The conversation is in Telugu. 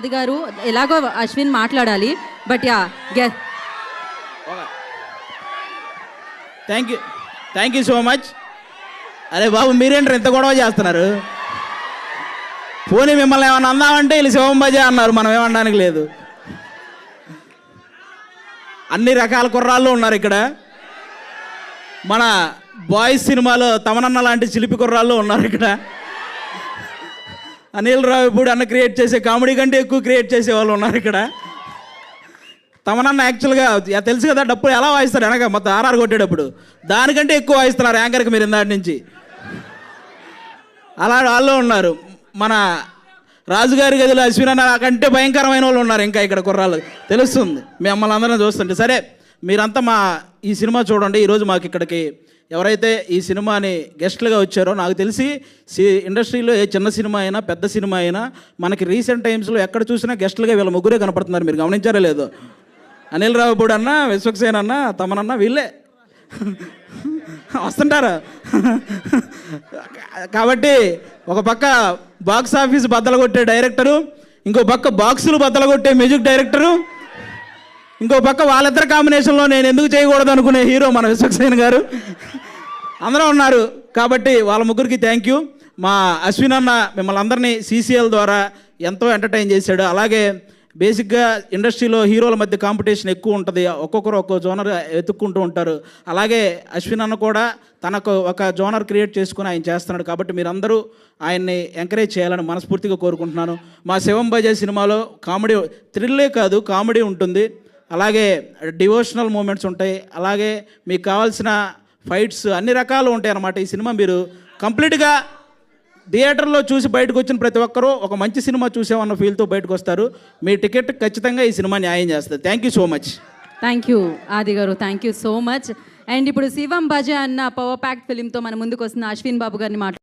అది గారు ఎలాగో అశ్విన్ మాట్లాడాలి but yeah thank you so much. అరే బాబు మీరేంటారు ఇంత గొడవ చేస్తున్నారు? పోనీ మిమ్మల్ని ఏమన్నా అందామంటే వీళ్ళు శివం బజే అన్నారు, మనం ఏమనడానికి లేదు. అన్ని రకాల కుర్రాళ్ళు ఉన్నారు ఇక్కడ. మన బాయ్స్ సినిమాలో తమనన్న లాంటి చిలిపి కుర్రాళ్ళు ఉన్నారు ఇక్కడ. అనిల్ రావిపూడి అన్న క్రియేట్ చేసే కామెడీ కంటే ఎక్కువ క్రియేట్ చేసే వాళ్ళు ఉన్నారు ఇక్కడ. తమనన్న యాక్చువల్గా తెలుసు కదా డప్పులు ఎలా వాయిస్తారు, వెనక మొత్తం ఆర్ఆర్ కొట్టేటప్పుడు దానికంటే ఎక్కువ వాయిస్తున్నారు యాంకర్కి మీరు ఇందాటి నుంచి. అలా వాళ్ళు ఉన్నారు. మన రాజుగారి గదిలో అశ్విన్ అన్న కంటే భయంకరమైన వాళ్ళు ఉన్నారు ఇంకా ఇక్కడ కుర్రాళ్ళు, తెలుస్తుంది మిమ్మల్ని అందరం చూస్తుంటే. సరే మీరంతా మా ఈ సినిమా చూడండి. ఈరోజు మాకు ఇక్కడికి ఎవరైతే ఈ సినిమాని గెస్ట్లుగా వచ్చారో, నాకు తెలిసి ఇండస్ట్రీలో ఏ చిన్న సినిమా అయినా పెద్ద సినిమా అయినా మనకి రీసెంట్ టైమ్స్లో ఎక్కడ చూసినా గెస్ట్లుగా వీళ్ళ ముగ్గురే కనపడుతున్నారు. మీరు గమనించారో లేదో? అనిల్ రావిపూడి అన్న, విశ్వక్సేన్ అన్న, తమనన్న వీళ్ళే వస్తుంటారు. కాబట్టి ఒక పక్క బాక్స్ ఆఫీస్ బద్దలు కొట్టే డైరెక్టరు, ఇంకో పక్క బాక్సులు బద్దలు కొట్టే మ్యూజిక్ డైరెక్టరు, ఇంకో పక్క వాళ్ళిద్దరు కాంబినేషన్లో నేను ఎందుకు చేయకూడదు అనుకునే హీరో మన విశ్వక్సేన్ గారు అందరూ ఉన్నారు. కాబట్టి వాళ్ళ ముగ్గురికి థ్యాంక్ యూ. మా అశ్విన్ అన్న మిమ్మల్ని అందరినీ సీసీఎల్ ద్వారా ఎంతో ఎంటర్టైన్ చేశాడు. అలాగే బేసిక్గా ఇండస్ట్రీలో హీరోల మధ్య కాంపిటీషన్ ఎక్కువ ఉంటుంది, ఒక్కొక్కరు ఒక్కో జోనర్ వెతుక్కుంటూ ఉంటారు. అలాగే అశ్విన్ అన్న కూడా తనకు ఒక జోనర్ క్రియేట్ చేసుకుని ఆయన చేస్తున్నాడు. కాబట్టి మీరందరూ ఆయన్ని ఎంకరేజ్ చేయాలని మనస్ఫూర్తిగా కోరుకుంటున్నాను. మా శివం బజే సినిమాలో కామెడీ థ్రిల్లే కాదు, కామెడీ ఉంటుంది, అలాగే డివోషనల్ మూమెంట్స్ ఉంటాయి, అలాగే మీకు కావాల్సిన ఫైట్స్ అన్ని రకాలు ఉంటాయి అన్నమాట. ఈ సినిమా మీరు కంప్లీట్గా థియేటర్లో చూసి బయటకు వచ్చిన ప్రతి ఒక్కరూ ఒక మంచి సినిమా చూసామన్న ఫీల్తో బయటకు వస్తారు. మీ టికెట్ ఖచ్చితంగా ఈ సినిమా న్యాయం చేస్తుంది. Thank you so much. Thank you ఆది గారు, thank you so much. And ఇప్పుడు శివం బజే అన్న పవర్ ప్యాక్డ్ ఫిలింతో మన ముందుకు వస్తున్న అశ్విన్ బాబు గారిని